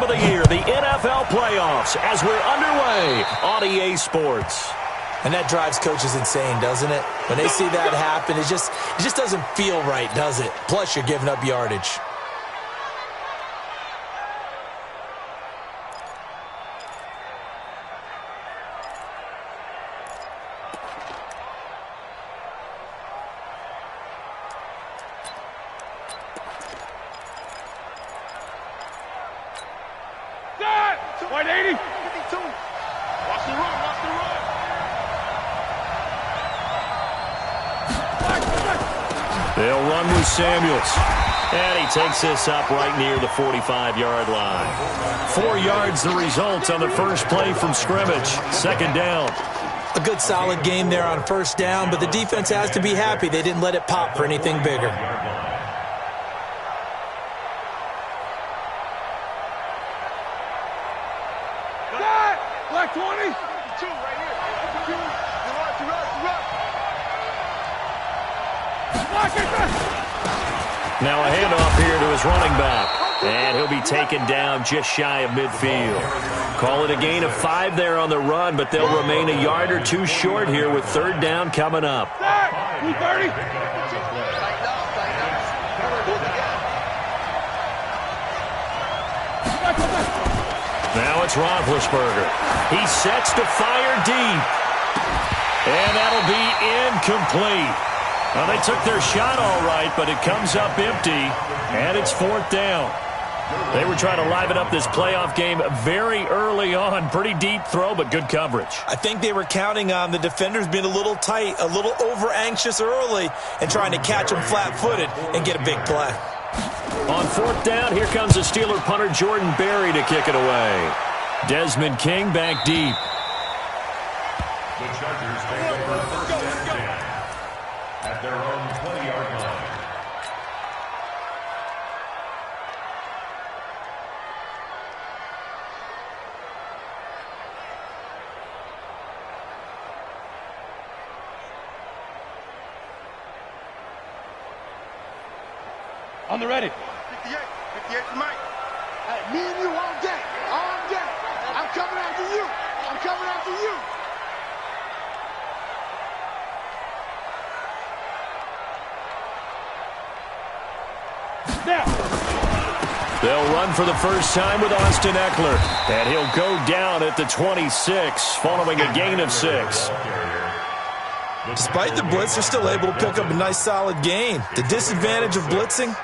of the year, the NFL playoffs, as we're underway on EA Sports. And that drives coaches insane, doesn't it? When they see that happen, it just doesn't feel right, does it? Plus, you're giving up yardage. They'll run with Samuels. And he takes this up right near the 45-yard line. 4 yards the result on the first play from scrimmage. Second down. A good solid game there on first down, but the defense has to be happy they didn't let it pop for anything bigger. Black 20. 2 right here. Now a handoff here to his running back. And he'll be taken down just shy of midfield. Call it a gain of 5 there on the run, but they'll remain a yard or 2 short here with third down coming up. 230. Now it's Roethlisberger. He sets to fire deep. And that'll be incomplete. Well, they took their shot all right, but it comes up empty, and it's fourth down. They were trying to liven up this playoff game very early on. Pretty deep throw, but good coverage. I think they were counting on the defenders being a little tight, a little over-anxious early, and trying to catch them flat-footed and get a big play. On fourth down, here comes the Steeler punter Jordan Berry to kick it away. Desmond King back deep. The Chargers take over first and 10 at their own 20-yard line. On the ready. 58 to Mike. Hey, me and you all day. All day. I'm coming after you. I'm coming after you. Now. They'll run for the first time with Austin Eckler. And he'll go down at the 26 following a gain of 6. Despite the blitz, they're still able to pick up a nice solid gain. The disadvantage of blitzing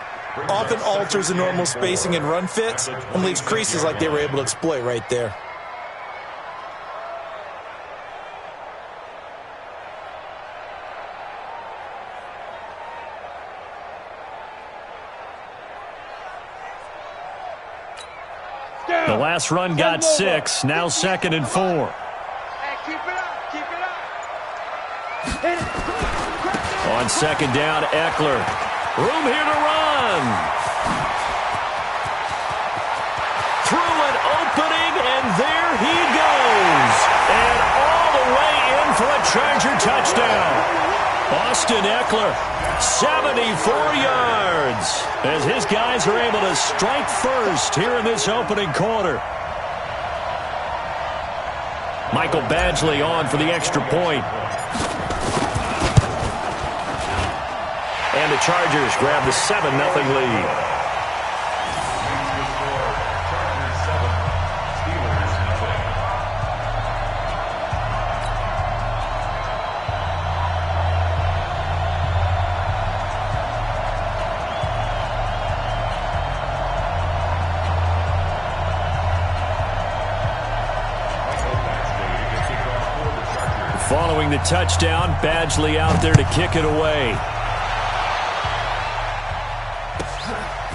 often alters the normal spacing and run fits and leaves creases like they were able to exploit right there. The last run got 6, now 2nd and 4. Hey, keep it up. Keep it up. On second down, Eckler. Room here to run. Through an opening, and there he goes. And all the way in for a Charger touchdown. Austin Eckler, 74 yards, as his guys are able to strike first here in this opening quarter. Michael Badgley on for the extra point. And the Chargers grab the 7-0 lead. Following the touchdown, Badgley out there to kick it away.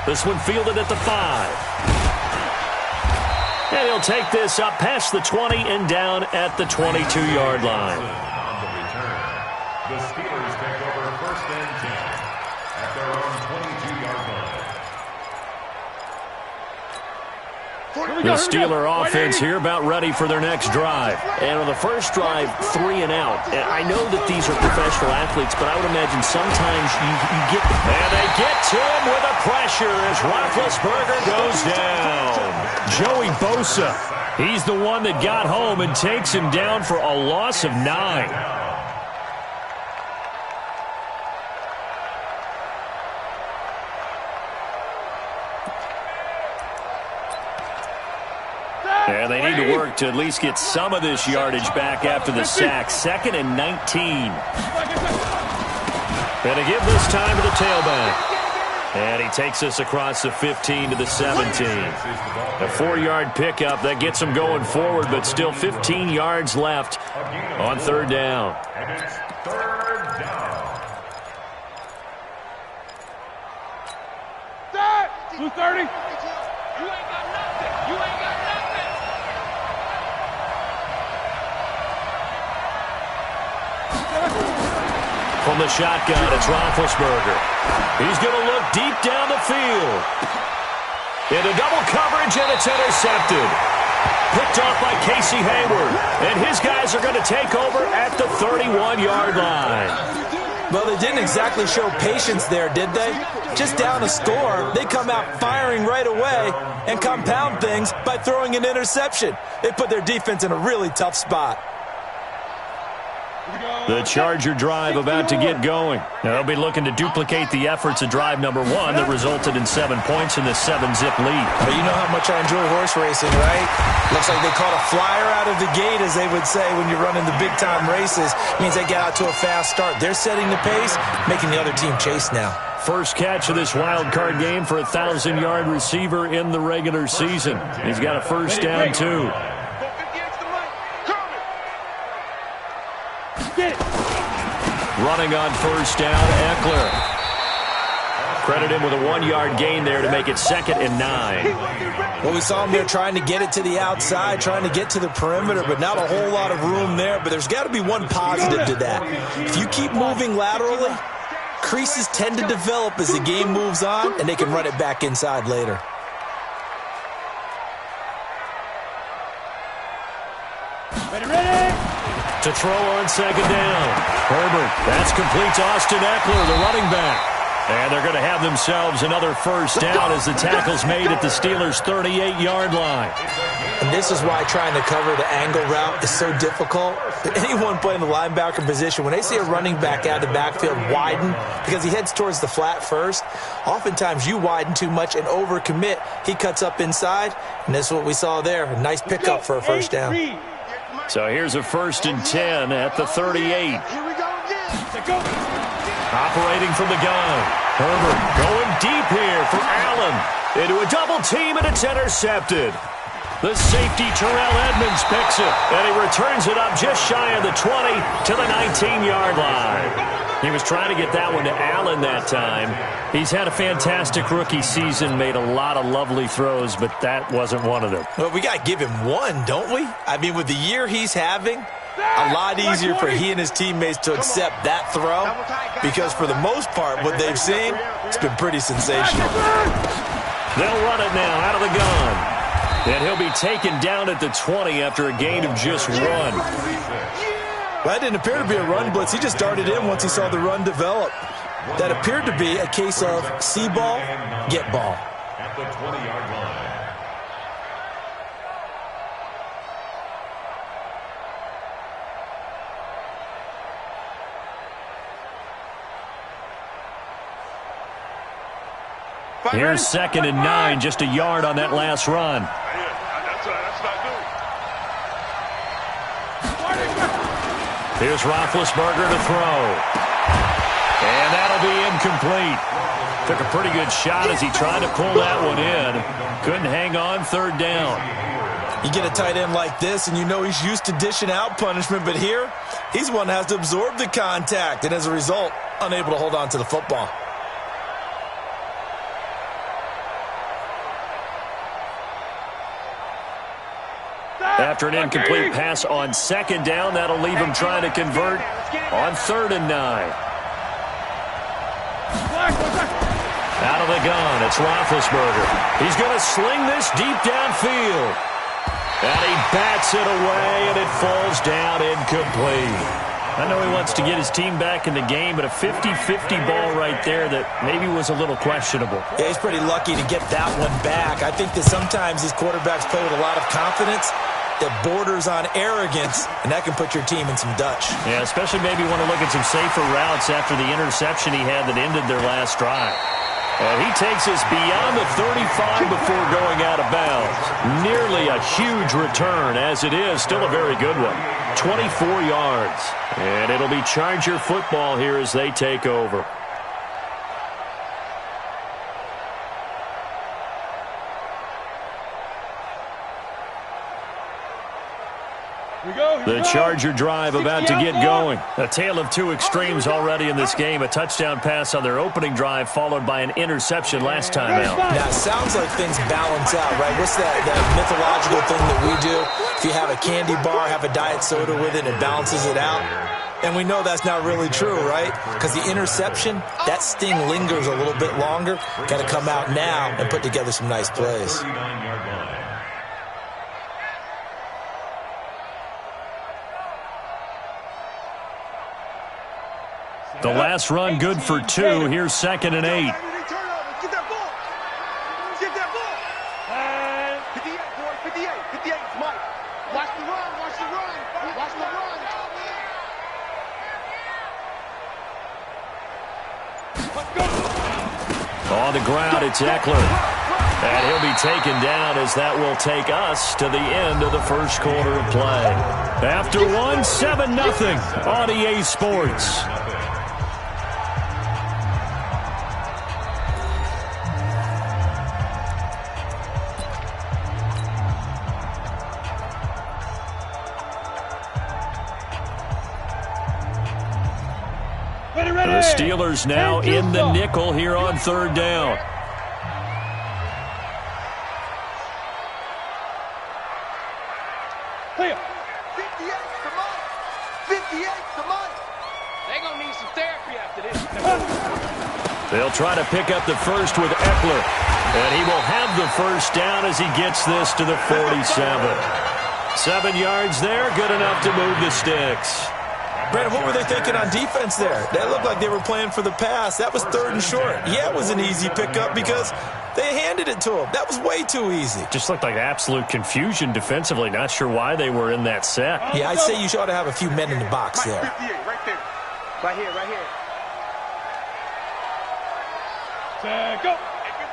This one fielded at the 5. And he'll take this up past the 20 and down at the 22-yard line. On the return, the Steelers take over first and 10 at their own 22-yard line. The Steeler offense here about ready for their next drive. And on the first drive, 3 and out. And I know that these are professional athletes, but I would imagine sometimes you get... And they get to him with a pressure as Roethlisberger goes down. Joey Bosa. He's the one that got home and takes him down for a loss of 9. And they need to work to at least get some of this yardage back after the sack. 2nd and 19. And to give this time to the tailback. And he takes us across the 15 to the 17. A 4-yard pickup that gets him going forward, but still 15 yards left on 3rd down. And it's 3rd down. 230. You ain't got nothing. You ain't got nothing. From the shotgun, it's Roethlisberger. He's going to look deep down the field. Into double coverage, and it's intercepted. Picked off by Casey Hayward. And his guys are going to take over at the 31-yard line. Well, they didn't exactly show patience there, did they? Just down a score, they come out firing right away and compound things by throwing an interception. They put their defense in a really tough spot. The Charger drive about to get going. They'll be looking to duplicate the efforts of drive number 1 that resulted in 7 points in the 7-zip lead. But you know how much I enjoy horse racing, right? Looks like they caught a flyer out of the gate, as they would say when you're running the big-time races. Means they get out to a fast start. They're setting the pace, making the other team chase now. First catch of this wild card game for a 1,000-yard receiver in the regular season. He's got a first down, too. Running on first down, Eckler. Credit him with a 1-yard gain there to make it 2nd and 9. Well, we saw him there trying to get it to the outside, trying to get to the perimeter, but not a whole lot of room there. But there's got to be one positive to that. If you keep moving laterally, creases tend to develop as the game moves on, and they can run it back inside later. Ready. To throw on 2nd down. Herbert, that's complete to Austin Eckler, the running back. And they're going to have themselves another first down as the tackle's made at the Steelers' 38-yard line. And this is why trying to cover the angle route is so difficult. Anyone playing the linebacker position, when they see a running back out of the backfield widen, because he heads towards the flat first, oftentimes you widen too much and overcommit. He cuts up inside, and that's what we saw there. A nice pickup for a first down. So here's a 1st and 10 at the 38. Here we go again. Operating from the gun. Herbert going deep here for Allen. Into a double team, and it's intercepted. The safety, Terrell Edmonds, picks it, and he returns it up just shy of the 20 to the 19-yard line. He was trying to get that one to Allen that time. He's had a fantastic rookie season, made a lot of lovely throws, but that wasn't one of them. Well, we got to give him one, don't we? I mean, with the year he's having, a lot easier for he and his teammates to accept that throw, because for the most part, what they've seen, it's been pretty sensational. They'll run it now out of the gun. And he'll be taken down at the 20 after a gain of just 1. Well, that didn't appear to be a run blitz. He just darted in once he saw the run develop. That appeared to be a case of see ball, get ball. At the 20-yard line. Here's 2nd and 9, just a yard on that last run. Here's Roethlisberger to throw. And that'll be incomplete. Took a pretty good shot as he tried to pull that one in. Couldn't hang on 3rd down. You get a tight end like this, and you know he's used to dishing out punishment, but here, he's the one that has to absorb the contact, and as a result, unable to hold on to the football. After an incomplete pass on 2nd down, that'll leave him trying to convert on 3rd and 9. Out of the gun, it's Roethlisberger. He's going to sling this deep downfield. And he bats it away, and it falls down incomplete. I know he wants to get his team back in the game, but a 50-50 ball right there that maybe was a little questionable. Yeah, he's pretty lucky to get that one back. I think that sometimes these quarterbacks play with a lot of confidence that borders on arrogance, and that can put your team in some Dutch. Yeah, especially maybe want to look at some safer routes after the interception he had that ended their last drive. And he takes us beyond the 35 before going out of bounds. Nearly a huge return, as it is still a very good one. 24 yards. And it'll be Charger football here as they take over. The Charger drive about to get going. A tale of two extremes already in this game. A touchdown pass on their opening drive followed by an interception last time out. Now, it sounds like things balance out, right? What's that mythological thing that we do? If you have a candy bar, have a diet soda with it, it balances it out. And we know that's not really true, right? Because the interception, that sting lingers a little bit longer. Got to come out now and put together some nice plays. The last run good for 2. Here's 2nd and 8. Get that ball. Get that ball. 58, boy. 58. 58 is Mike. Watch the run. Watch the run. Watch the run. Let's go. On the ground, it's Eckler. And he'll be taken down as that will take us to the end of the first quarter of play. After one, 7-0 on EA Sports. The Steelers now in the nickel here on 3rd down. Clear. 58 to Mike. 58 to Mike. They're going to need some therapy after this. They'll try to pick up the first with Eckler. And he will have the first down as he gets this to the 47. 7 yards there, good enough to move the sticks. Brandon, what were they thinking on defense there? That looked like they were playing for the pass. That was 3rd and short. Yeah, it was an easy pickup because they handed it to him. That was way too easy. Just looked like absolute confusion defensively. Not sure why they were in that set. Yeah, I'd say you ought to have a few men in the box there. 58, right there. Right here, right here. Go.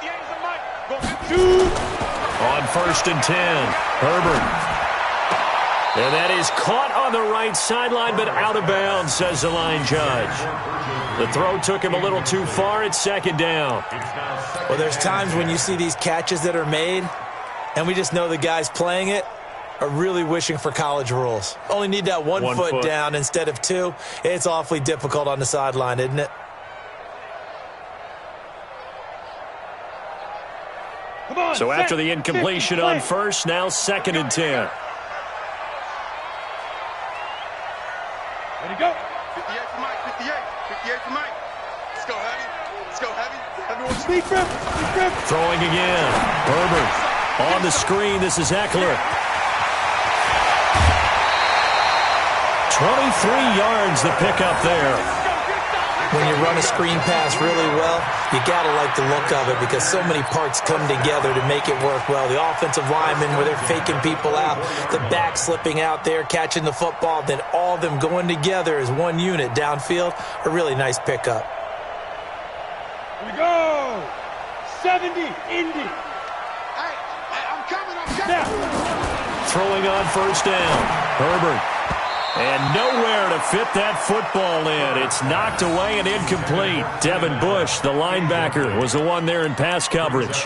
58 is a Mike. Go 2. On 1st and 10, Herbert. And that is caught on the right sideline, but out of bounds, says the line judge. The throw took him a little too far. It's 2nd down. Well, there's times when you see these catches that are made, and we just know the guys playing it are really wishing for college rules. Only need that one foot down instead of 2. It's awfully difficult on the sideline, isn't it? So after the incompletion on 1st, now 2nd and 10. Ready, go. 58 for Mike. 58. 58 for Mike. Let's go, heavy. Let's go, heavy. Everyone speak grip. Throwing again. Herbert on the screen. This is Eckler. 23 yards the pickup there. When you run a screen pass really well, you got to like the look of it because so many parts come together to make it work well. The offensive linemen where they're faking people out, the back slipping out there, catching the football, then all of them going together as one unit downfield. A really nice pickup. Here we go. 70, Indy. Hey, I'm coming. Now. Throwing on 1st down. Herbert. And nowhere to fit that football in. It's knocked away and incomplete. Devin Bush, the linebacker, was the one there in pass coverage.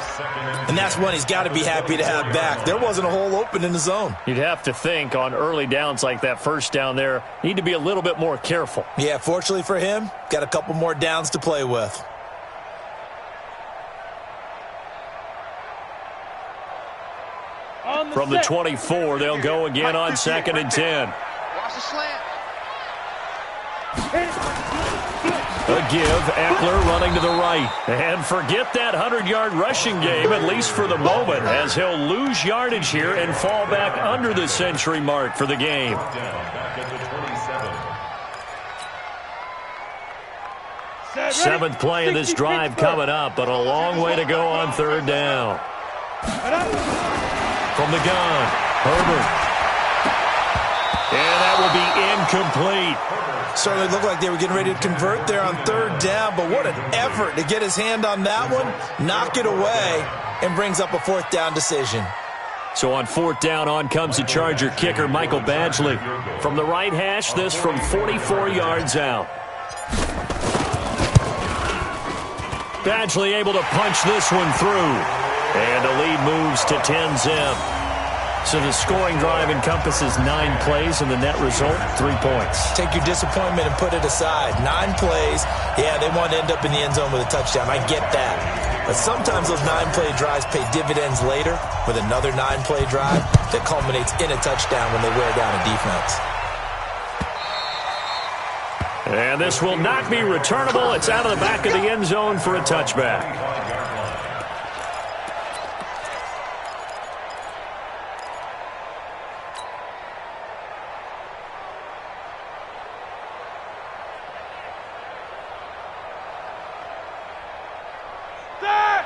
And that's one he's got to be happy to have back. There wasn't a hole open in the zone. You'd have to think on early downs like that 1st down there, need to be a little bit more careful. Yeah, fortunately for him, got a couple more downs to play with. From the 24, they'll go again on 2nd and 10. Watch the slant. A give, Eckler running to the right. And forget that 100-yard rushing game, at least for the moment, as he'll lose yardage here and fall back under the century mark for the game. Seventh play of this drive coming up, but a long way to go on third down. From the gun, Herbert. And that will be incomplete. Certainly looked like they were getting ready to convert there on third down, but what an effort to get his hand on that one, knock it away, and brings up a fourth down decision. So on fourth down, on comes the Charger kicker, Michael Badgley. From the right hash, this from 44 yards out. Badgley able to punch this one through. And the lead moves to 10-zip. So the scoring drive encompasses 9 plays, and the net result, 3 points. Take your disappointment and put it aside. 9 plays. Yeah, they want to end up in the end zone with a touchdown. I get that. But sometimes those 9-play drives pay dividends later with another 9-play drive that culminates in a touchdown when they wear down a defense. And this will not be returnable. It's out of the back of the end zone for a touchback.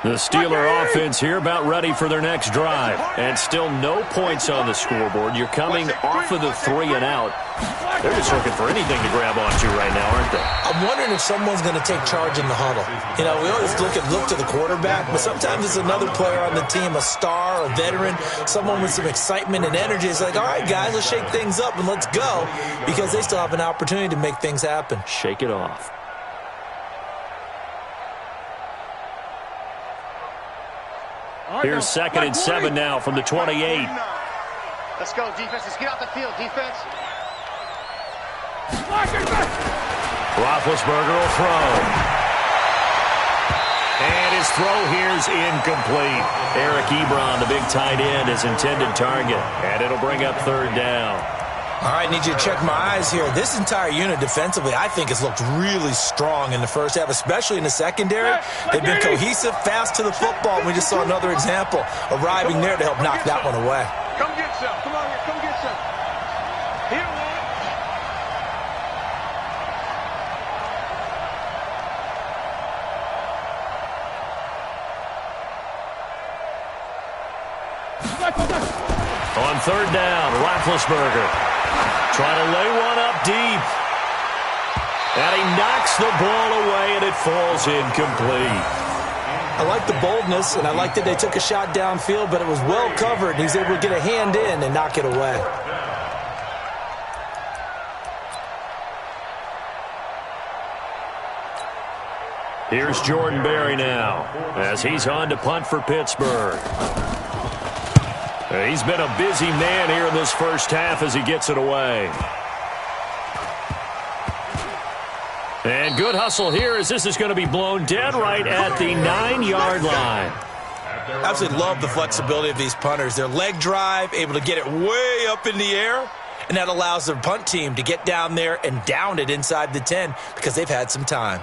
The Steeler offense here about ready for their next drive. And still no points on the scoreboard. You're coming off of the 3 and out. They're just looking for anything to grab onto right now, aren't they? I'm wondering if someone's going to take charge in the huddle. You know, we always look to the quarterback, but sometimes it's another player on the team, a star, a veteran, someone with some excitement and energy. It's like, all right, guys, let's shake things up and let's go, because they still have an opportunity to make things happen. Shake it off. Here's 2nd and 7 now from the 28. Let's go, defense. Let's get out the field, defense. Roethlisberger will throw. And his throw here's incomplete. Eric Ebron, the big tight end, his intended target. And it'll bring up third down. All right, need you to check my eyes here. This entire unit defensively, I think, has looked really strong in the first half, especially in the secondary. They've been cohesive, fast to the football. We just saw another example arriving there to help knock that one away. Come get some. Come on here. Come get some. Here, On third down, Roethlisberger trying to lay one up deep. And he knocks the ball away, and it falls incomplete. I like the boldness, and I like that they took a shot downfield, but it was well covered. He was able to get a hand in and knock it away. Here's Jordan Berry now, as he's on to punt for Pittsburgh. He's been a busy man here in this first half as he gets it away. And good hustle here as this is going to be blown dead right at the 9-yard line. I absolutely love the flexibility of these punters. Their leg drive, able to get it way up in the air, and that allows their punt team to get down there and down it inside the 10 because they've had some time.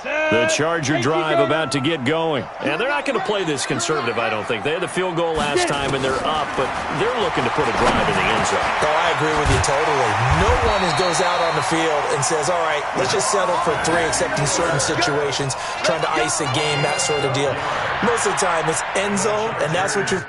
The Charger drive about to get going. And they're not going to play this conservative, I don't think. They had the field goal last time, and they're up, but they're looking to put a drive in the end zone. Oh, I agree with you totally. No one goes out on the field and says, all right, let's just settle for 3, except in certain situations, trying to ice a game, that sort of deal. Most of the time, it's end zone, and that's what you're...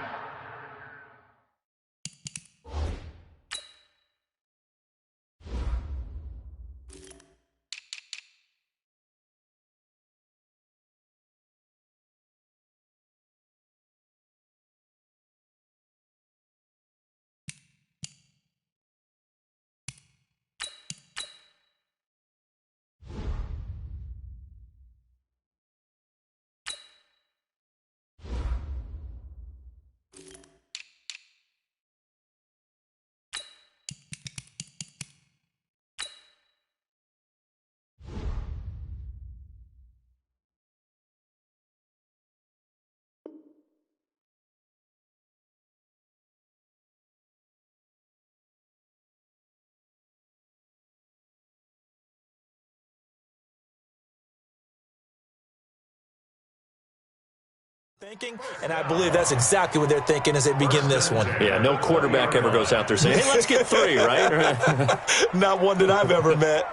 thinking, and I believe that's exactly what they're thinking as they begin this one. Yeah, no quarterback ever goes out there saying, hey, let's get 3, right? Not one that I've ever met.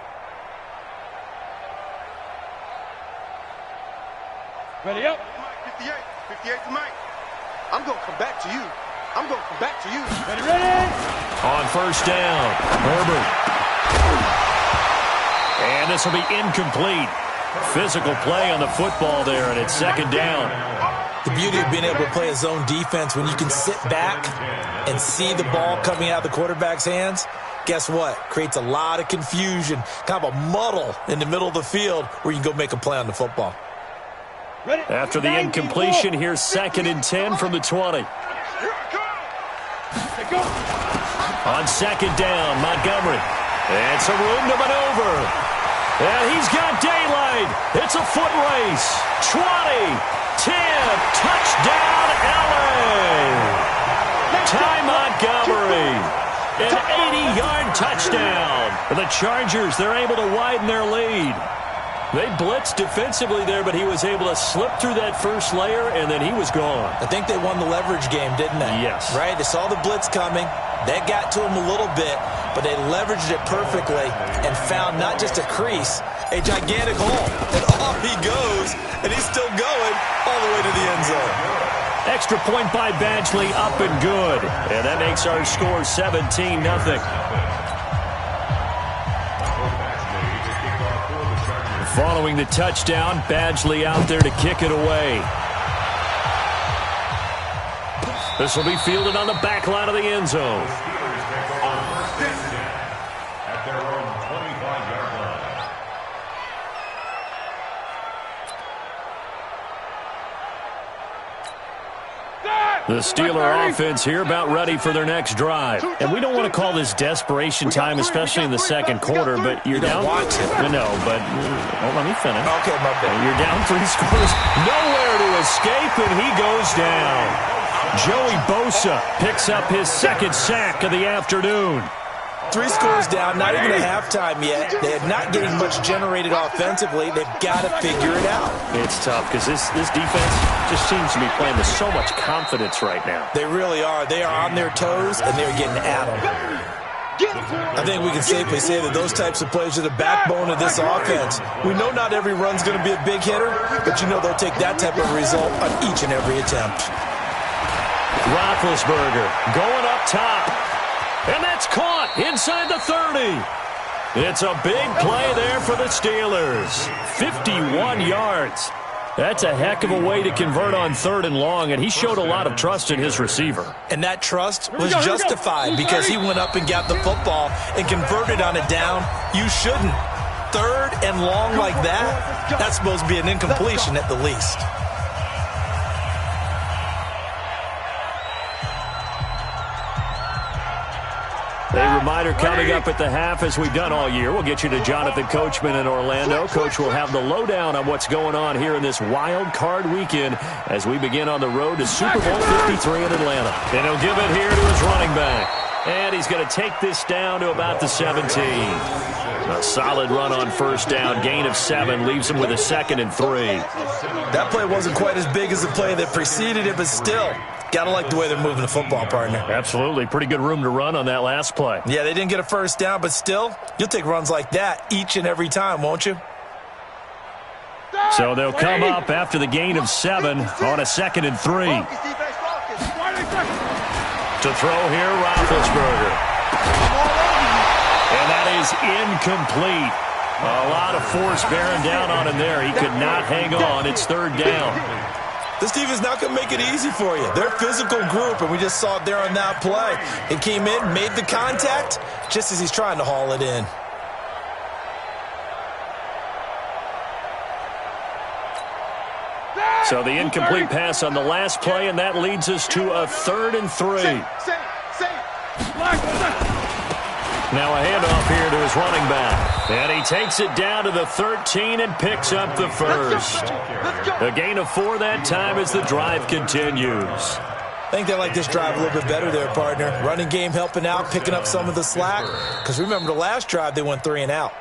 Ready up. 58. 58 to Mike. I'm going to come back to you. I'm going to come back to you. Ready, ready. On first down, Herbert. And this will be incomplete. Physical play on the football there, and it's second down. The beauty of being able to play a zone defense when you can sit back and see the ball coming out of the quarterback's hands, guess what? Creates a lot of confusion, kind of a muddle in the middle of the field where you can go make a play on the football. Ready. After the incompletion, here's second and 10 from the 20. Go. On second down, Montgomery. It's a room to maneuver. And he's got daylight. It's a foot race. 20, 10, touchdown, LA. Ty Montgomery. An 80-yard touchdown. The Chargers, they're able to widen their lead. They blitzed defensively there, but he was able to slip through that first layer, and then he was gone. I think they won the leverage game, didn't they? Yes. Right? They saw the blitz coming. That got to him a little bit, but they leveraged it perfectly and found not just a crease, a gigantic hole. And off he goes, and he's still going all the way to the end zone. Extra point by Badgley, up and good. And that makes our score 17-0. Following the touchdown, Badgley out there to kick it away. This will be fielded on the back line of the end zone. At their own 25-yard line. The Steeler offense here about ready for their next drive. And we don't want to call this desperation time, especially in the second quarter, but you're down. Want to. No, but let me finish. Okay, my bad. You're down 3 scores. Nowhere to escape, and he goes down. Joey Bosa picks up his second sack of the afternoon. 3 scores down, not even at halftime yet. They are not getting much generated offensively. They've got to figure it out. It's tough because this defense just seems to be playing with so much confidence right now. They really are. They are on their toes, and they're getting at them. I think we can safely say that those types of plays are the backbone of this offense. We know not every run's going to be a big hitter, but you know they'll take that type of result on each and every attempt. Roethlisberger going up top. And that's caught inside the 30. It's a big play there for the Steelers. 51 yards. That's a heck of a way to convert on 3rd and long, and he showed a lot of trust in his receiver. And that trust was justified because he went up and got the football and converted on a down. You shouldn't. 3rd and long like that, that's supposed to be an incompletion at the least. A reminder coming up at the half, as we've done all year. We'll get you to Jonathan Coachman in Orlando. Coach will have the lowdown on what's going on here in this wild card weekend as we begin on the road to Super Bowl 53 in Atlanta. And he'll give it here to his running back. And he's going to take this down to about the 17. A solid run on first down. Gain of 7 leaves him with a 2nd and 3. That play wasn't quite as big as the play that preceded it, but still, gotta like the way they're moving the football, partner. Absolutely. Pretty good room to run on that last play. Yeah, they didn't get a first down, but still, you'll take runs like that each and every time, won't you? So they'll come up after the gain of 7 on a 2nd and 3. To throw here, Roethlisberger. And that is incomplete. A lot of force bearing down on him there. He could not hang on. It's 3rd down. This defense not going to make it easy for you. They're a physical group, and we just saw it there on that play. It came in, made the contact, just as he's trying to haul it in. So the incomplete pass on the last play, and that leads us to a 3rd and 3. Now a handoff here to his running back. And he takes it down to the 13 and picks up the first. A gain of 4 that time as the drive continues. I think they like this drive a little bit better there, partner. Running game helping out, picking up some of the slack. Because remember, the last drive, they went 3 and out.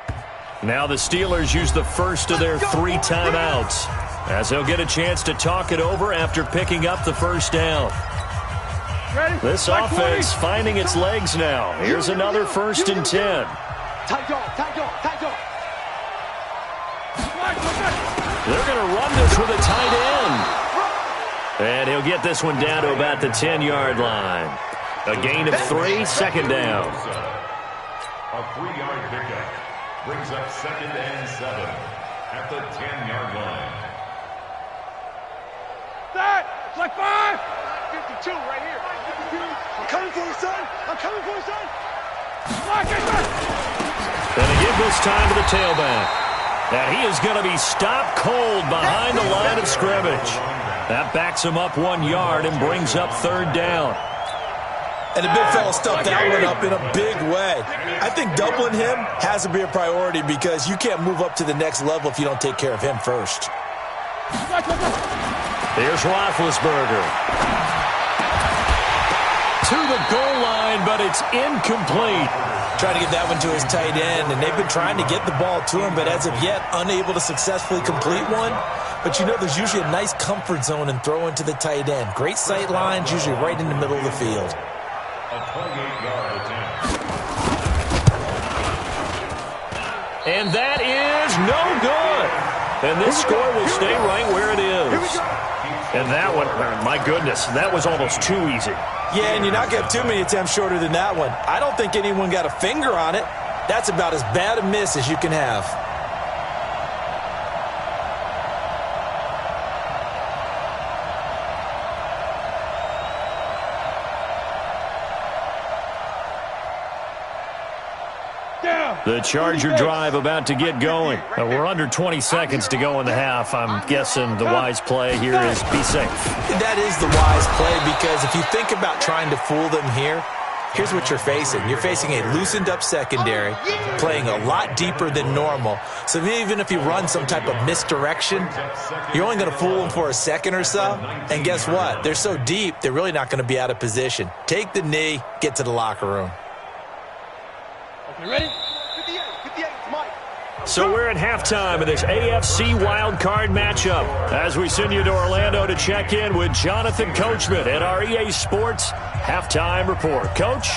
Now the Steelers use the first of their 3 timeouts, as they'll get a chance to talk it over after picking up the first down. This offense finding its legs now. Here's another 1st and 10. They're going to run this with a tight end. And he'll get this one down to about the 10-yard line. A gain of 3, second down. A 3-yard pickup brings up 2nd and 7 at the 10-yard line. That! It's like 5! 52 right here. 52. I'm coming for you, son. I'm coming for you, son. Block it, man. And they give this time to the tailback. And he is going to be stopped cold behind the line of scrimmage. That backs him up 1 yard and brings up 3rd down. And the big fella stuffed that one up in a big way. I think doubling him has to be a priority because you can't move up to the next level if you don't take care of him first. Here's Roethlisberger. To the goal line, but it's incomplete. Trying to get that one to his tight end, and they've been trying to get the ball to him, but as of yet, unable to successfully complete one. But you know there's usually a nice comfort zone in throwing to the tight end. Great sight lines, usually right in the middle of the field. A 28-yard attempt. And that is no good. And this score will stay right where it is. And that one, my goodness, that was almost too easy. Yeah, and you're not getting too many attempts shorter than that one. I don't think anyone got a finger on it. That's about as bad a miss as you can have. The Charger drive about to get going. We're under 20 seconds to go in the half. I'm guessing the wise play here is be safe. That is the wise play because if you think about trying to fool them here, here's what you're facing. You're facing a loosened up secondary, playing a lot deeper than normal. So even if you run some type of misdirection, you're only going to fool them for a second or so. And guess what? They're so deep, they're really not going to be out of position. Take the knee, get to the locker room. Okay, ready? 58, 58, Mike. So we're at halftime of this AFC wildcard matchup as we send you to Orlando to check in with Jonathan Coachman at our EA Sports Halftime Report. Coach?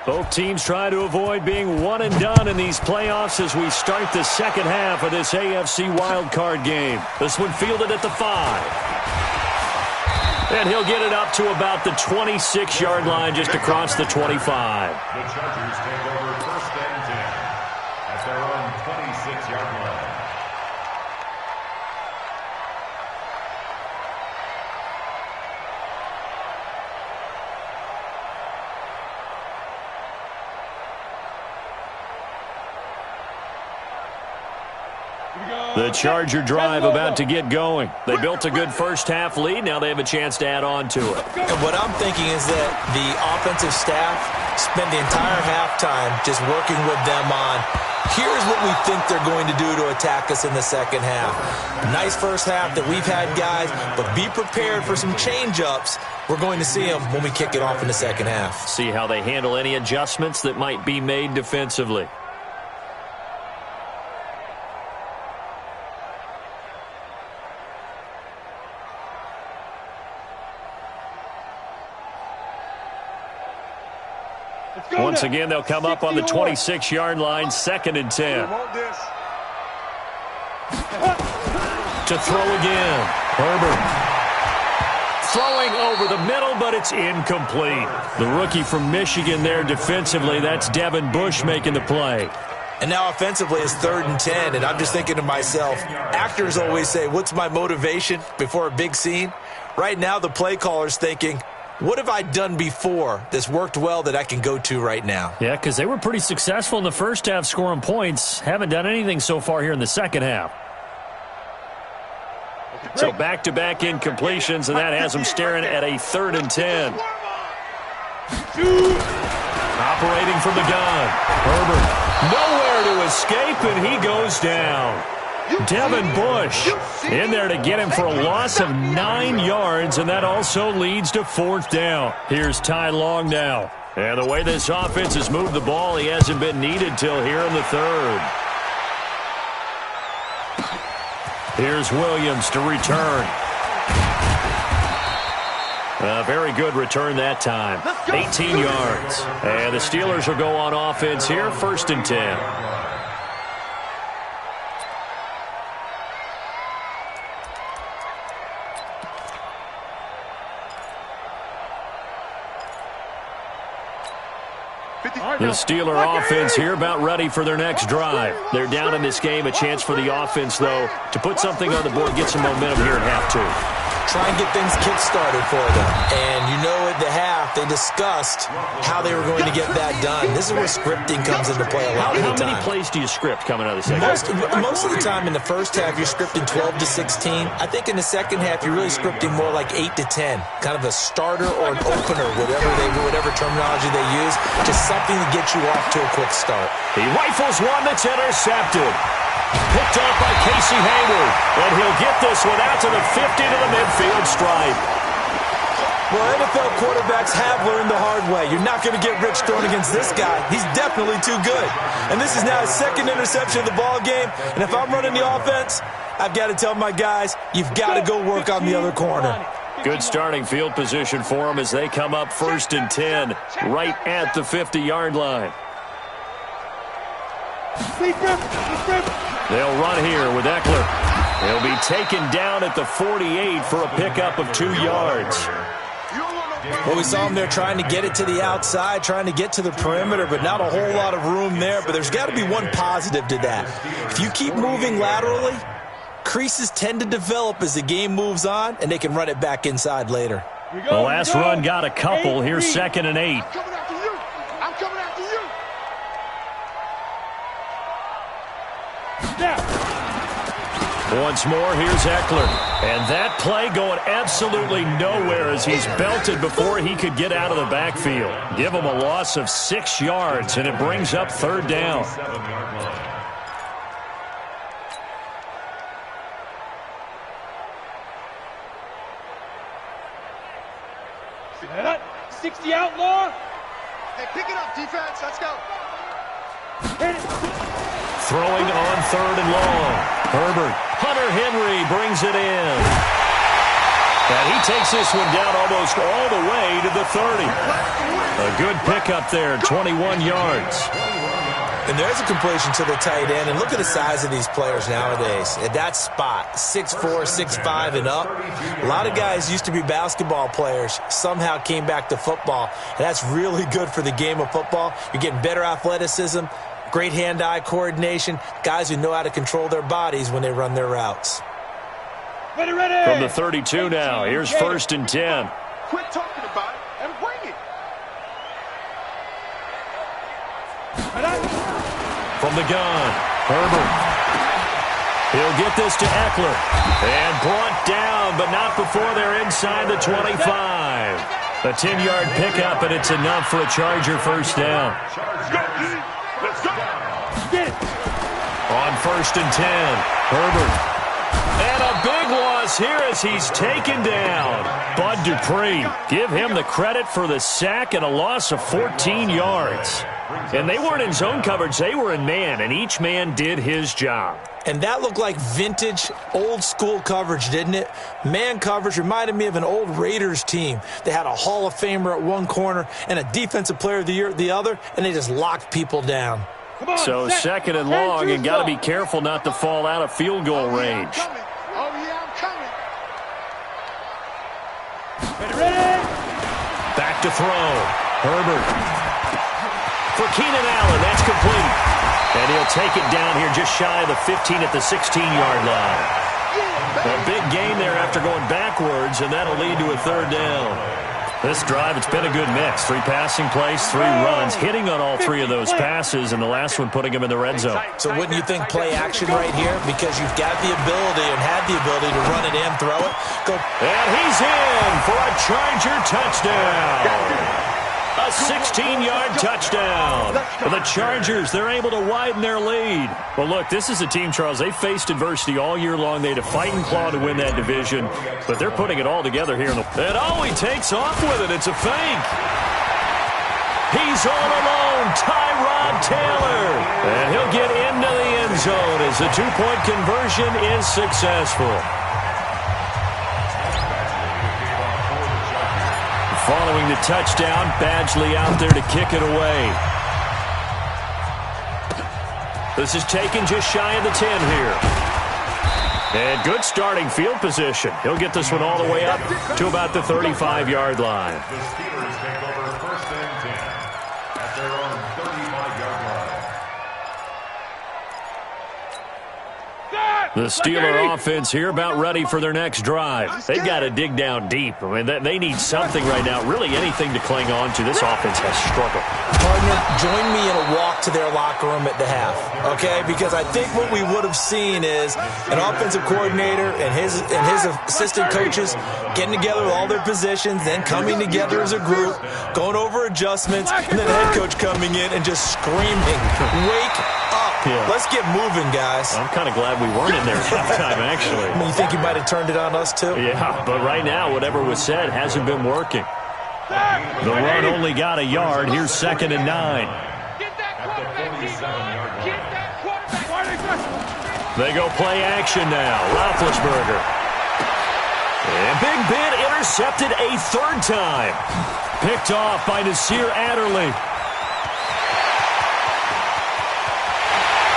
Both teams try to avoid being one and done in these playoffs as we start the second half of this AFC wildcard game. This one fielded at the 5. And he'll get it up to about the 26-yard line just across the 25. The Chargers take over 1st and 10 at their own 26-yard line. The Charger drive about to get going. They built a good first half lead. Now they have a chance to add on to it. And what I'm thinking is that the offensive staff spend the entire halftime just working with them on, here's what we think they're going to do to attack us in the second half. Nice first half that we've had, guys, but be prepared for some change-ups. We're going to see them when we kick it off in the second half. See how they handle any adjustments that might be made defensively. Once again, they'll come up on the 26-yard line, 2nd and 10. To throw again, Herbert. throwing over the middle, but it's incomplete. The rookie from Michigan there defensively, that's Devin Bush making the play. And now offensively it's 3rd and 10, and I'm just thinking to myself, actors always say, what's my motivation before a big scene? Right now the play caller's thinking, what have I done before that's worked well that I can go to right now? Yeah, because they were pretty successful in the first half scoring points. Haven't done anything so far here in the second half. So back-to-back incompletions, and that has them staring at a 3rd and 10. Operating from the gun. Herbert nowhere to escape, and he goes down. Devin Bush in there to get him for a loss of 9 yards, and that also leads to 4th down. Here's Ty Long now. And the way this offense has moved the ball, he hasn't been needed till here in the 3rd. Here's Williams to return. A very good return that time. 18 yards. And the Steelers will go on offense here, 1st and 10. The Steeler offense here about ready for their next drive. They're down in this game. A chance for the offense, though, to put something on the board, get some momentum here at half 2. Try and get things kick-started for them. And you know at the half, they discussed how they were going to get that done. This is where scripting comes into play a lot of the time. How many plays do you script coming out of the second half? Most of the time in the first half, you're scripting 12 to 16. I think in the second half, you're really scripting more like 8 to 10. Kind of a starter or an opener, whatever terminology they use. Just something to get you off to a quick start. He rifles one that's intercepted. Picked off by Casey Hayward. And he'll get this one out to the 50 to the midfield stripe. Well, NFL quarterbacks have learned the hard way. You're not going to get rich throwing against this guy. He's definitely too good. And this is now his 2nd interception of the ball game. And if I'm running the offense, I've got to tell my guys, you've got to go work on the other corner. Good starting field position for them as they come up 1st and 10 right at the 50-yard line. They'll run here with Eckler. He'll be taken down at the 48 for a pickup of 2 yards. Well, we saw him there trying to get it to the outside, trying to get to the perimeter, but not a whole lot of room there. But there's got to be one positive to that. If you keep moving laterally, creases tend to develop as the game moves on, and they can run it back inside later. The last run got a couple. Here's 2nd and 8. I'm coming after you. Once more, here's Eckler. And that play going absolutely nowhere as he's belted before he could get out of the backfield. Give him a loss of 6 yards, and it brings up 3rd down. 60 outlaw. Hey, pick it up, defense. Let's go. Hit it. Throwing on 3rd and long. Herbert. Hunter Henry brings it in. And he takes this one down almost all the way to the 30. A good pickup there, 21 yards. And there's a completion to the tight end. And look at the size of these players nowadays. At that spot, 6'4", 6'5", and up. A lot of guys used to be basketball players, somehow came back to football. And that's really good for the game of football. You're getting better athleticism, great hand-eye coordination, guys who know how to control their bodies when they run their routes. Ready, ready. From the 32 now, here's 1st and 10. Quit talking about it and bring it. From the gun, Herbert. He'll get this to Eckler. And brought down, but not before they're inside the 25. A 10-yard pickup, and it's enough for a Charger 1st down. Let's go. Get it. On 1st and 10, Herbert. And a big loss here as he's taken down. Bud Dupree, give him the credit for the sack and a loss of 14 yards. And they weren't in zone coverage, they were in man, and each man did his job. And that looked like vintage, old-school coverage, didn't it? Man coverage reminded me of an old Raiders team. They had a Hall of Famer at one corner and a Defensive Player of the Year at the other, and they just locked people down. So 2nd and long, and got to be careful not to fall out of field goal range. Oh, yeah, I'm coming. to throw. Herbert. For Keenan Allen, that's complete. And he'll take it down here just shy of the 15 at the 16-yard line. A big gain there after going backwards, and that'll lead to a third down. This drive, it's been a good mix. 3 passing plays, 3 runs, hitting on all 3 of those passes, and the last one putting him in the red zone. So wouldn't you think play action right here? Because you've got the ability and had the ability to run it in, throw it. Go. And he's in for a Charger touchdown. A 16-yard touchdown. The Chargers, they're able to widen their lead. Well, look, this is a team, Charles, they faced adversity all year long. They had to fight and claw to win that division, but they're putting it all together here. And oh, he takes off with it. It's a fake. He's all alone, Tyrod Taylor. And he'll get into the end zone as the 2-point conversion is successful. Following the touchdown, Badgley out there to kick it away. This is taken just shy of the 10 here. And good starting field position. He'll get this one all the way up to about the 35-yard line. The Steelers take over first and 10 at their own 35-yard line. The Steeler offense here about ready for their next drive. They've got to dig down deep. I mean, they need something right now, really anything to cling on to. This offense has struggled. Partner, join me in a walk to their locker room at the half, okay? Because I think what we would have seen is an offensive coordinator and his assistant coaches getting together with all their positions, then coming together as a group, going over adjustments, and then the head coach coming in and just screaming, "Wake up. Yeah. Let's get moving, guys." I'm kind of glad we weren't in there at halftime, actually. I mean, you think you might have turned it on us, too? Yeah, but right now, whatever was said hasn't been working. The run only got a yard. Here's 2nd and 9. Get that quarterback, T-Bone. Get that quarterback. They go play action now. Roethlisberger. And Big Ben intercepted a 3rd time. Picked off by Nasir Adderley.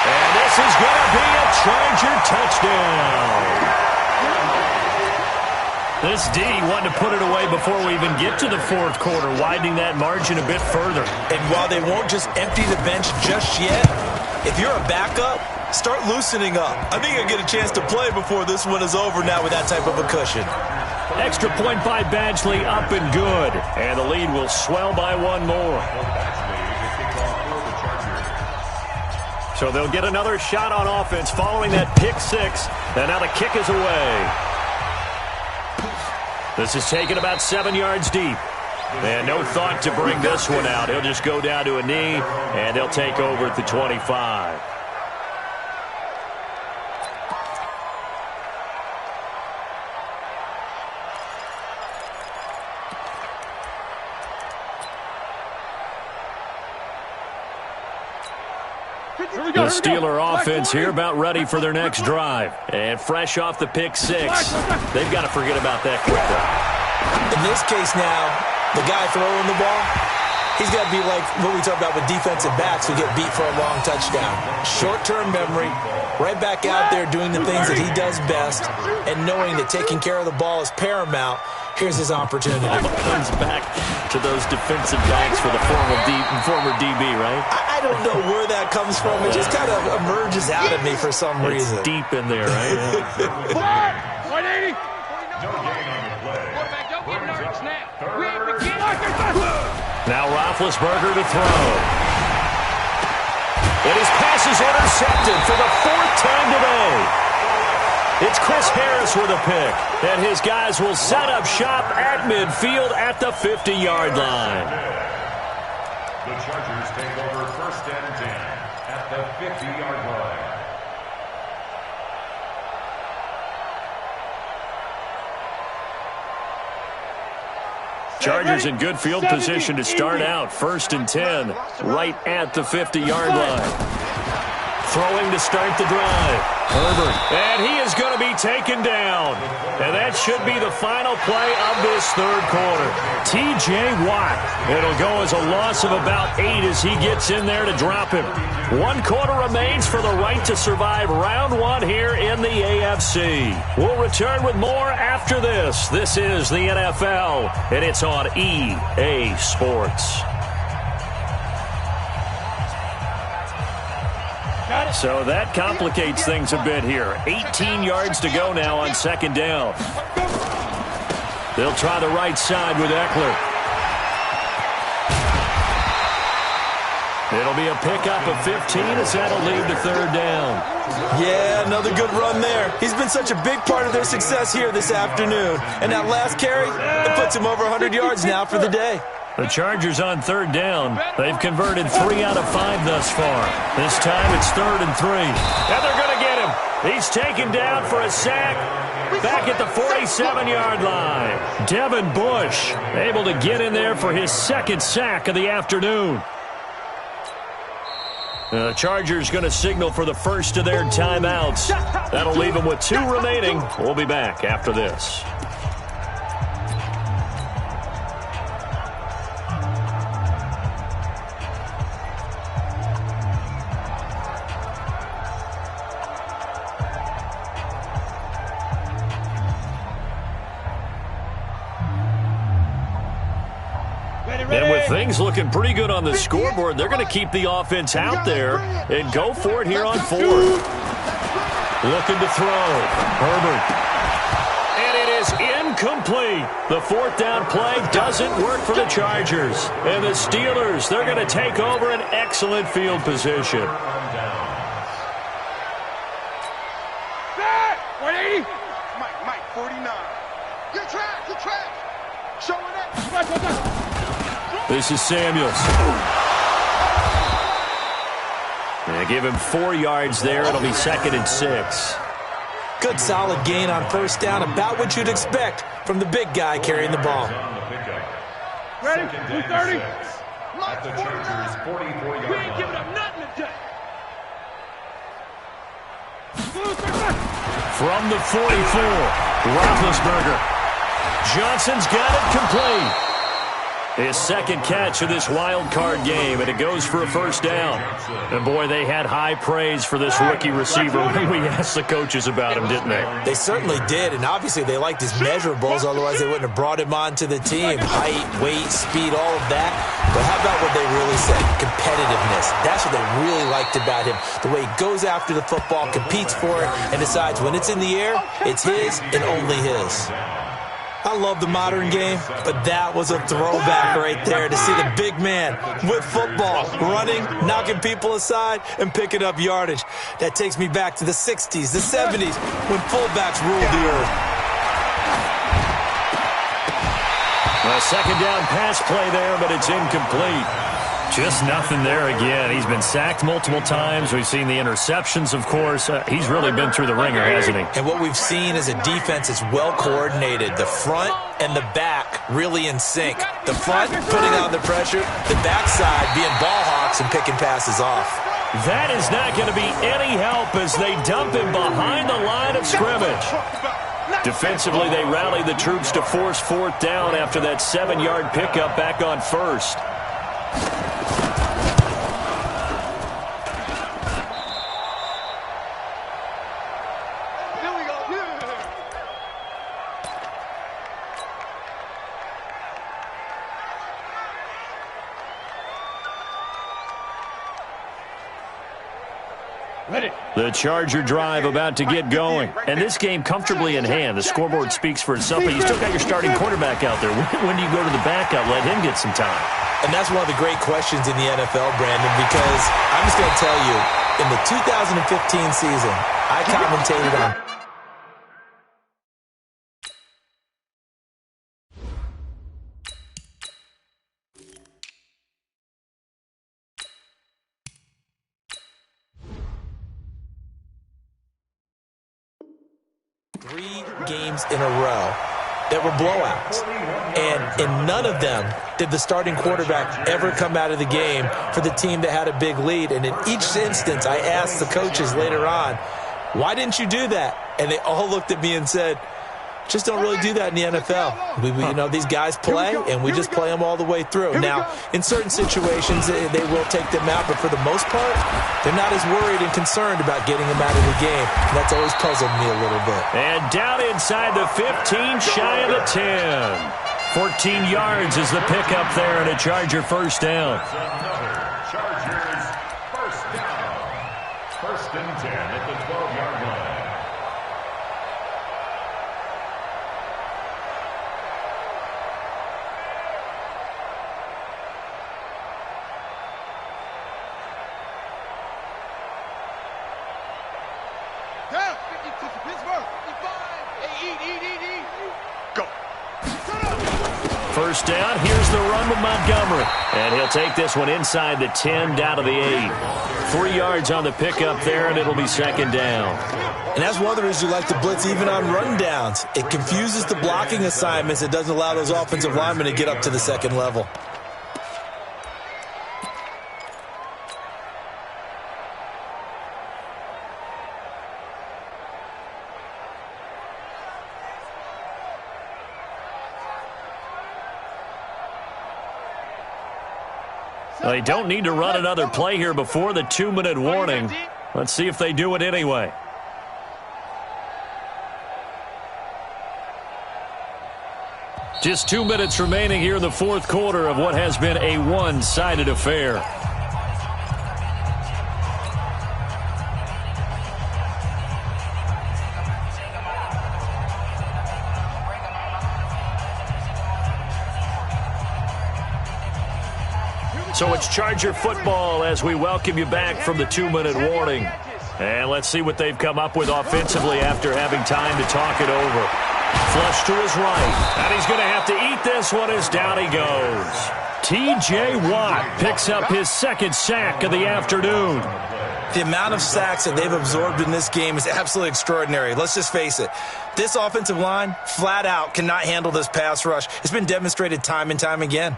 And this is going to be a Charger touchdown. This D wanted to put it away before we even get to the 4th quarter, widening that margin a bit further. And while they won't just empty the bench just yet, if you're a backup, start loosening up. I think you'll get a chance to play before this one is over now with that type of a cushion. Extra point by Badgley, up and good. And the lead will swell by 1 more. So they'll get another shot on offense following that pick 6. And now the kick is away. This is taken about 7 yards deep. And no thought to bring this one out. He'll just go down to a knee, and they'll take over at the 25. The Steeler offense here about ready for their next drive. And fresh off the pick 6, they've got to forget about that quickly. In this case now, the guy throwing the ball, he's got to be like what we talk about with defensive backs who get beat for a long touchdown. Short-term memory, right back out there doing the things that he does best, and knowing that taking care of the ball is paramount. Here's his opportunity. Comes back to those defensive backs for the former DB, right? I don't know where that comes from. It just kind of emerges out of me for some reason. It's deep in there, right? 180. No gain on the play. Quarterback, don't get nervous now. We ain't beginning. Now Roethlisberger to throw. And his pass is intercepted for the 4th time today. It's Chris Harris with a pick, and his guys will set up shop at midfield at the 50-yard line. The Chargers take over first and 10 at the 50-yard line. Chargers in good field position to start out. 1st and 10, right at the 50-yard line. throwing to start the drive. Herbert. And he is going to be taken down. And that should be the final play of this third quarter. T.J. Watt. It'll go as a loss of about 8 as he gets in there to drop him. 1 quarter remains for the right to survive round 1 here in the AFC. We'll return with more after this. This is the NFL, and it's on EA Sports. So that complicates things a bit here. 18 yards to go now on second down. They'll try the right side with Eckler. It'll be a pickup of 15 as that'll lead to third down. Yeah, another good run there. He's been such a big part of their success here this afternoon. And that last carry, it puts him over 100 yards now for the day. The Chargers on third down. They've converted 3 out of 5 thus far. This time it's 3rd and 3. And they're going to get him. He's taken down for a sack back at the 47-yard line. Devin Bush able to get in there for his 2nd sack of the afternoon. The Chargers going to signal for the first of their timeouts. That'll leave them with 2 remaining. We'll be back after this. And with things looking pretty good on the scoreboard, they're going to keep the offense out there and go for it here on 4th. Looking to throw. Herbert. And it is incomplete. The 4th down play doesn't work for the Chargers. And the Steelers, they're going to take over an excellent field position. 180. Mike, 49. You're trash. Showing up. This is Samuels. They give him 4 yards there. It'll be 2nd and 6. Good solid gain on first down, about what you'd expect from the big guy carrying the ball. Ready? 230. At the Chargers' 44-yard We ain't giving up nothing today. From the 44, Roethlisberger. Johnson's got it complete. His 2nd catch of this wild card game, and it goes for a first down. And boy, they had high praise for this rookie receiver when we asked the coaches about him, didn't they? They certainly did, and obviously they liked his measurables, otherwise they wouldn't have brought him onto the team. Height, weight, speed, all of that. But how about what they really said? Competitiveness. That's what they really liked about him. The way he goes after the football, competes for it, and decides when it's in the air, it's his and only his. I love the modern game, but that was a throwback right there to see the big man with football, running, knocking people aside, and picking up yardage. That takes me back to the 60s, the 70s, when fullbacks ruled the earth. A 2nd down pass play there, but it's incomplete. Just nothing there again. He's been sacked multiple times. We've seen the interceptions, of course. He's really been through the ringer, hasn't he? And what we've seen is a defense that's well coordinated. The front and the back really in sync. The front putting on the pressure, the backside being ball hawks and picking passes off. That is not going to be any help as they dump him behind the line of scrimmage. Defensively, they rallied the troops to force 4th down after that 7-yard pickup back on 1st. The Charger drive about to get going. And this game comfortably in hand. The scoreboard speaks for itself, but you still got your starting quarterback out there. When do you go to the backup? Let him get some time. And that's one of the great questions in the NFL, Brandon, because I'm just going to tell you, in the 2015 season, I commentated on 3 games in a row that were blowouts. And in none of them did the starting quarterback ever come out of the game for the team that had a big lead. And in each instance, I asked the coaches later on, why didn't you do that? And they all looked at me and said, just don't really do that in the NFL. These guys play, and we just play them all the way through. Now, in certain situations, they will take them out, but for the most part, they're not as worried and concerned about getting them out of the game. And that's always puzzled me a little bit. And down inside the 15, shy of the 10. 14 yards is the pickup there, and a Charger first down. Chargers first down. First and 10 at the 12-yard line. Down. 52 to Pittsburgh. 55. Go. First down, here's the run with Montgomery. And he'll take this one inside the 10, down to the 8. 3 yards on the pickup there, and it'll be second down. And that's one of the reasons you like to blitz even on run downs. It confuses the blocking assignments. It doesn't allow those offensive linemen to get up to the second level. They don't need to run another play here before the 2-minute warning. Let's see if they do it anyway. Just 2 minutes remaining here in the fourth quarter of what has been a one-sided affair. So it's Charger football as we welcome you back from the 2-minute warning. And let's see what they've come up with offensively after having time to talk it over. Flush to his right. And he's going to have to eat this one as down he goes. T.J. Watt picks up his second sack of the afternoon. The amount of sacks that they've absorbed in this game is absolutely extraordinary. Let's just face it. This offensive line, flat out, cannot handle this pass rush. It's been demonstrated time and time again.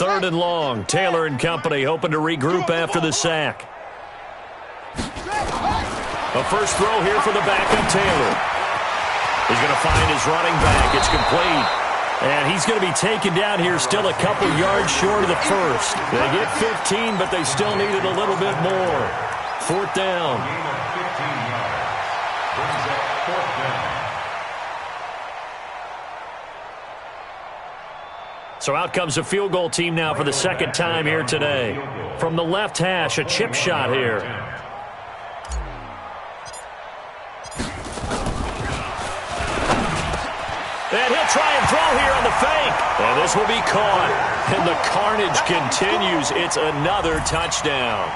Third and long. Taylor and company hoping to regroup after the sack. A first throw here for the backup Taylor. He's going to find his running back. It's complete. And he's going to be taken down here still a couple yards short of the first. They get 15, but they still needed a little bit more. Fourth down. So out comes a field goal team now for the second time here today. From the left hash, a chip shot here. And he'll try and throw here on the fake. And this will be caught. And the carnage continues. It's another touchdown.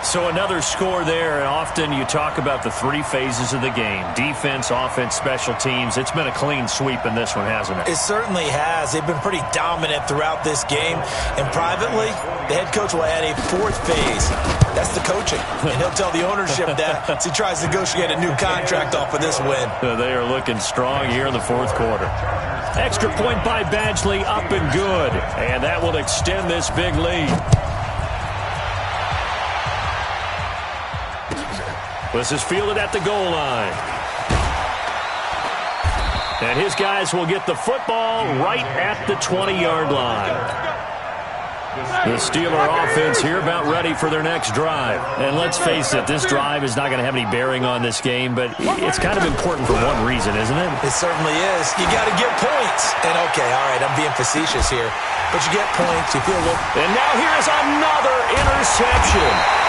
So another score there, and often you talk about the three phases of the game. Defense, offense, special teams. It's been a clean sweep in this one, hasn't it? It certainly has. They've been pretty dominant throughout this game. And privately, the head coach will add a fourth phase. That's the coaching. And he'll tell the ownership that as he tries to negotiate a new contract off of this win. They are looking strong here in the fourth quarter. Extra point by Badgley, up and good. And that will extend this big lead. This is fielded at the goal line. And his guys will get the football right at the 20-yard line. The Steeler offense here about ready for their next drive. And let's face it, this drive is not going to have any bearing on this game, but it's kind of important for one reason, isn't it? It certainly is. You got to get points. And okay, all right, I'm being facetious here. But you get points, you feel good. And now here's another interception.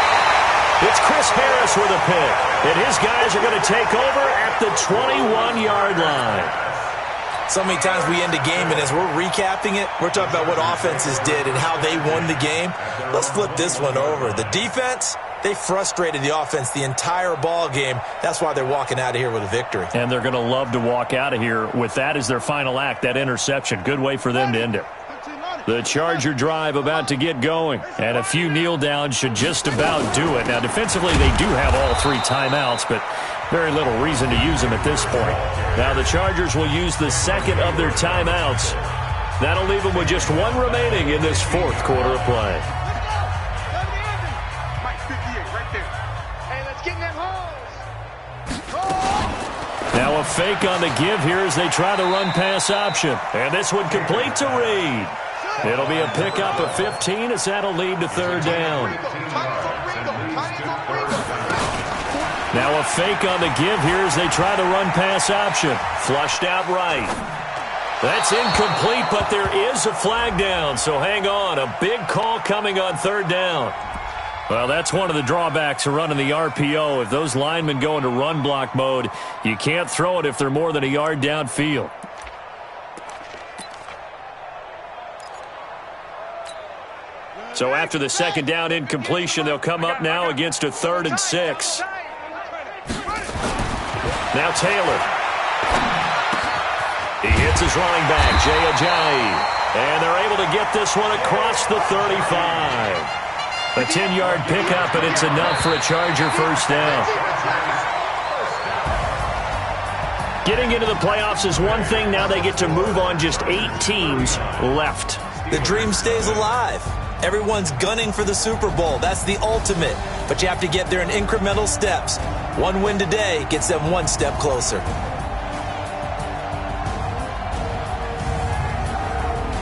It's Chris Harris with a pick. And his guys are going to take over at the 21-yard line. So many times we end a game, and as we're recapping it, we're talking about what offenses did and how they won the game. Let's flip this one over. The defense, they frustrated the offense the entire ball game. That's why they're walking out of here with a victory. And they're going to love to walk out of here with that as their final act, that interception. Good way for them to end it. The Charger drive about to get going, and a few kneel downs should just about do it. Now, defensively, they do have all 3 timeouts, but very little reason to use them at this point. Now, the Chargers will use the second of their timeouts. That'll leave them with just 1 remaining in this 4th quarter of play. Mike, 58 right there. Hey, let's get in them holes. Now a fake on the give here as they try the run-pass option. And this one complete to Reed. It'll be a pickup of 15 as that'll lead to 3rd down. Now a fake on the give here as they try the run-pass option. Flushed out right. That's incomplete, but there is a flag down, so hang on. A big call coming on 3rd down. Well, that's one of the drawbacks of running the RPO. If those linemen go into run block mode, you can't throw it if they're more than a yard downfield. So after the 2nd down incompletion, they'll come up now against a 3rd and 6. Now Taylor. He hits his running back, Jay Ajayi. And they're able to get this one across the 35. A 10-yard pickup, and it's enough for a Charger 1st down. Getting into the playoffs is one thing. Now they get to move on. Just 8 teams left. The dream stays alive. Everyone's gunning for the Super Bowl. That's the ultimate. But you have to get there in incremental steps. 1 win today gets them 1 step closer.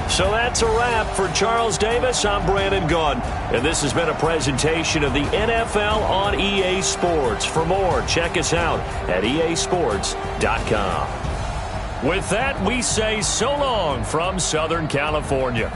So that's a wrap for Charles Davis. I'm Brandon Gaudin, and this has been a presentation of the NFL on EA Sports. For more, check us out at easports.com. With that, we say so long from Southern California.